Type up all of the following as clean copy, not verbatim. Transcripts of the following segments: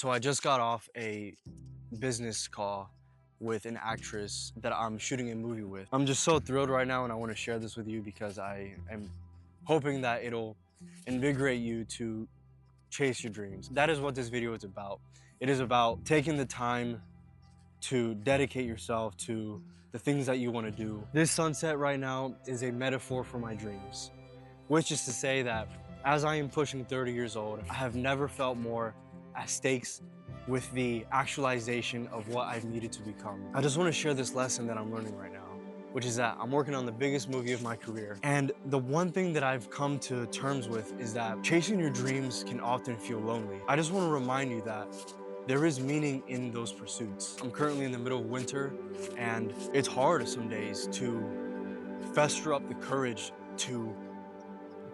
So I just got off a business call with an actress that I'm shooting a movie with. I'm just so thrilled right now, and I want to share this with you because I am hoping that it'll invigorate you to chase your dreams. That is what this video is about. It is about taking the time to dedicate yourself to the things that you want to do. This sunset right now is a metaphor for my dreams, which is to say that as I am pushing 30 years old, I have never felt more at stakes with the actualization of what I've needed to become. I just want to share this lesson that I'm learning right now, which is that I'm working on the biggest movie of my career. And the one thing that I've come to terms with is that chasing your dreams can often feel lonely. I just want to remind you that there is meaning in those pursuits. I'm currently in the middle of winter, and it's hard some days to fester up the courage to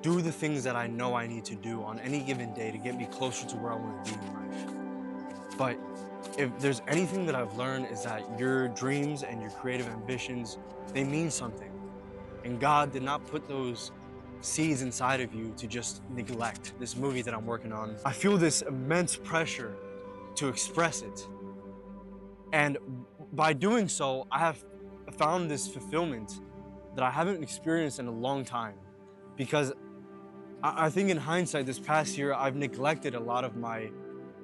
do the things that I know I need to do on any given day to get me closer to where I want to be in life. But if there's anything that I've learned is that your dreams and your creative ambitions, they mean something. And God did not put those seeds inside of you to just neglect this movie that I'm working on. I feel this immense pressure to express it. And by doing so, I have found this fulfillment that I haven't experienced in a long time. Because I think in hindsight, this past year, I've neglected a lot of my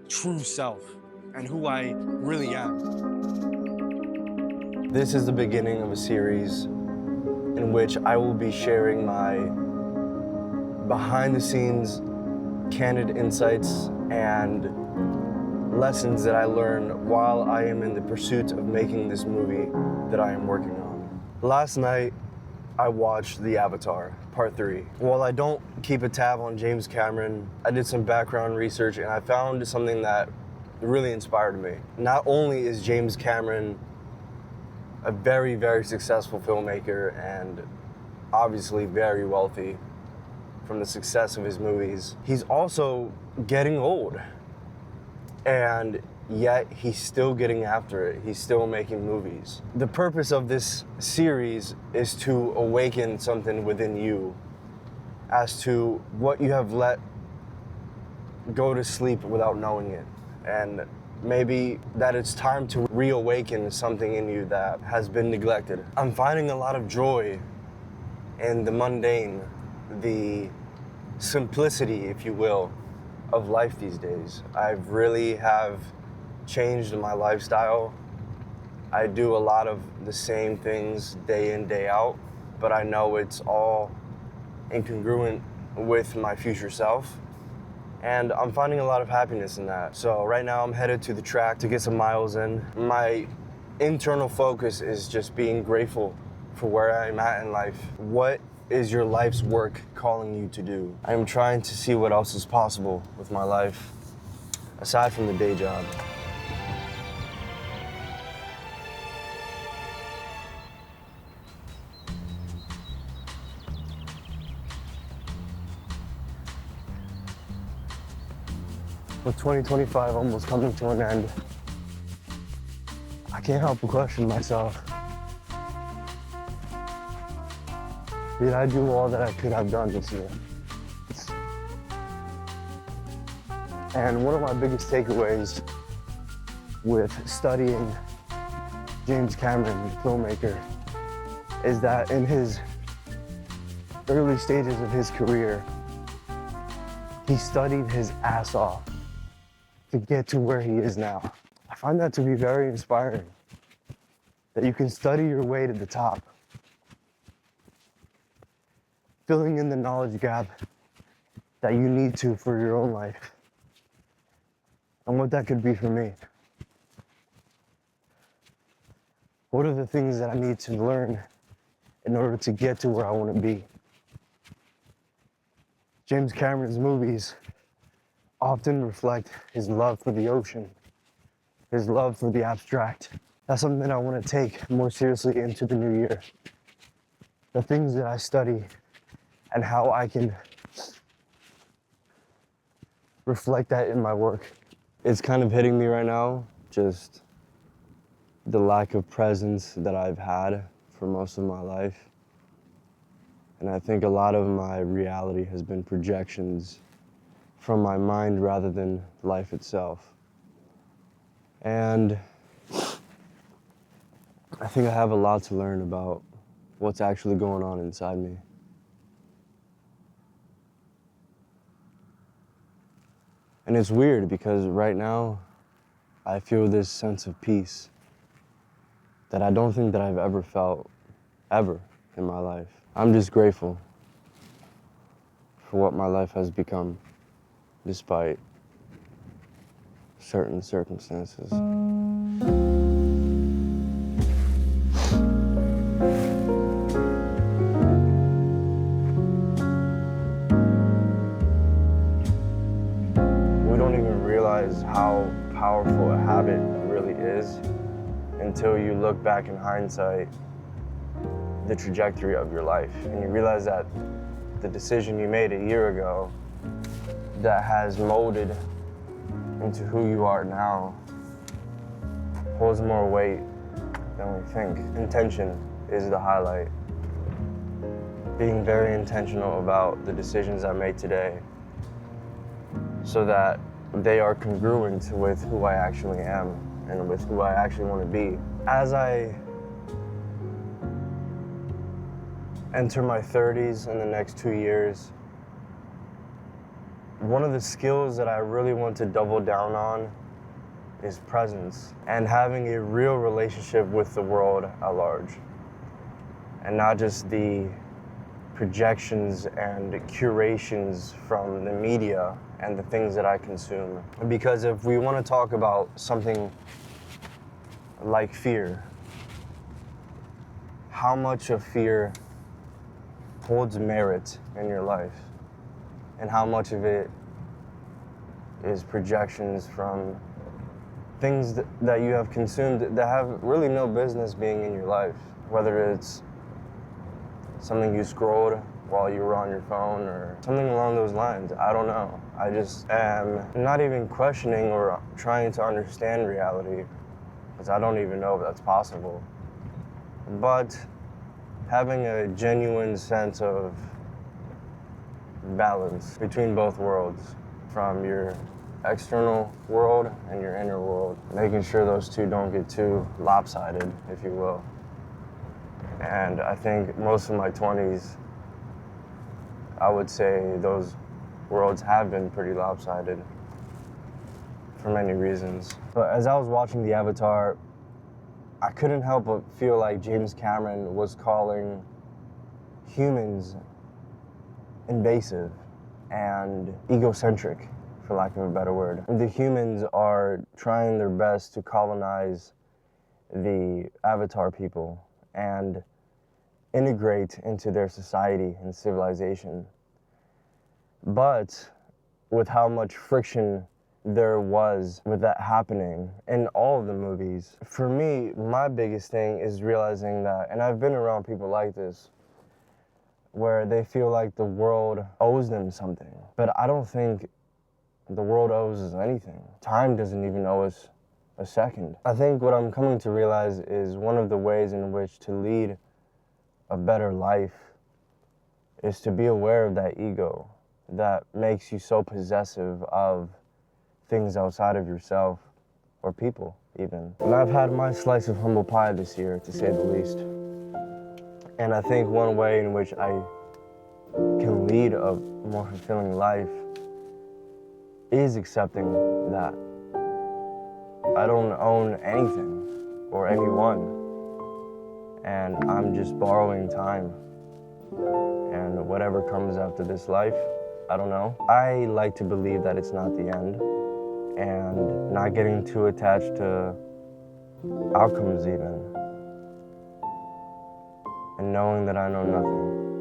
true self and who I really am. This is the beginning of a series in which I will be sharing my behind the scenes, candid insights and lessons that I learned while I am in the pursuit of making this movie that I am working on. Last night, I watched The Avatar, Part 3. While I don't keep a tab on James Cameron, I did some background research and I found something that really inspired me. Not only is James Cameron a very, very successful filmmaker and obviously very wealthy from the success of his movies, he's also getting old. And yet he's still getting after it. He's still making movies. The purpose of this series is to awaken something within you as to what you have let go to sleep without knowing it. And maybe that it's time to reawaken something in you that has been neglected. I'm finding a lot of joy in the mundane, the simplicity, if you will, of life these days. I really have changed my lifestyle. I do a lot of the same things day in, day out, but I know it's all incongruent with my future self. And I'm finding a lot of happiness in that. So right now I'm headed to the track to get some miles in. My internal focus is just being grateful for where I'm at in life. What is your life's work calling you to do? I'm trying to see what else is possible with my life, aside from the day job. With 2025 almost coming to an end, I can't help but question myself. Did I do all that I could have done this year? And one of my biggest takeaways with studying James Cameron, the filmmaker, is that in his early stages of his career, he studied his ass off to get to where he is now. I find that to be very inspiring, that you can study your way to the top, filling in the knowledge gap that you need to for your own life, and what that could be for me. What are the things that I need to learn in order to get to where I want to be? James Cameron's movies often reflect his love for the ocean, his love for the abstract. That's something that I want to take more seriously into the new year. The things that I study and how I can reflect that in my work. It's kind of hitting me right now, just the lack of presence that I've had for most of my life. And I think a lot of my reality has been projections from my mind rather than life itself. And I think I have a lot to learn about what's actually going on inside me. And it's weird because right now I feel this sense of peace that I don't think that I've ever felt, ever in my life. I'm just grateful for what my life has become, despite certain circumstances. We don't even realize how powerful a habit really is until you look back in hindsight the trajectory of your life and you realize that the decision you made a year ago that has molded into who you are now holds more weight than we think. Intention is the highlight. Being very intentional about the decisions I made today so that they are congruent with who I actually am and with who I actually want to be. As I enter my 30s in the next 2 years, one of the skills that I really want to double down on is presence and having a real relationship with the world at large, and not just the projections and curations from the media and the things that I consume. Because if we want to talk about something like fear, how much of fear holds merit in your life, and how much of it is projections from things that you have consumed that have really no business being in your life, whether it's something you scrolled while you were on your phone or something along those lines. I don't know. I just am not even questioning or trying to understand reality, because I don't even know if that's possible. But having a genuine sense of balance between both worlds, from your external world and your inner world, making sure those two don't get too lopsided, if you will. And I think most of my 20s, I would say those worlds have been pretty lopsided for many reasons. But as I was watching the Avatar, I couldn't help but feel like James Cameron was calling humans invasive and egocentric, for lack of a better word. The humans are trying their best to colonize the Avatar people and integrate into their society and civilization. But with how much friction there was with that happening in all of the movies, for me, my biggest thing is realizing that, and I've been around people like this, where they feel like the world owes them something. But I don't think the world owes us anything. Time doesn't even owe us a second. I think what I'm coming to realize is one of the ways in which to lead a better life is to be aware of that ego that makes you so possessive of things outside of yourself or people even. And I've had my slice of humble pie this year, to say the least. And I think one way in which I can lead a more fulfilling life is accepting that I don't own anything or anyone, and I'm just borrowing time. And whatever comes after this life, I don't know. I like to believe that it's not the end, and not getting too attached to outcomes even, and knowing that I know nothing.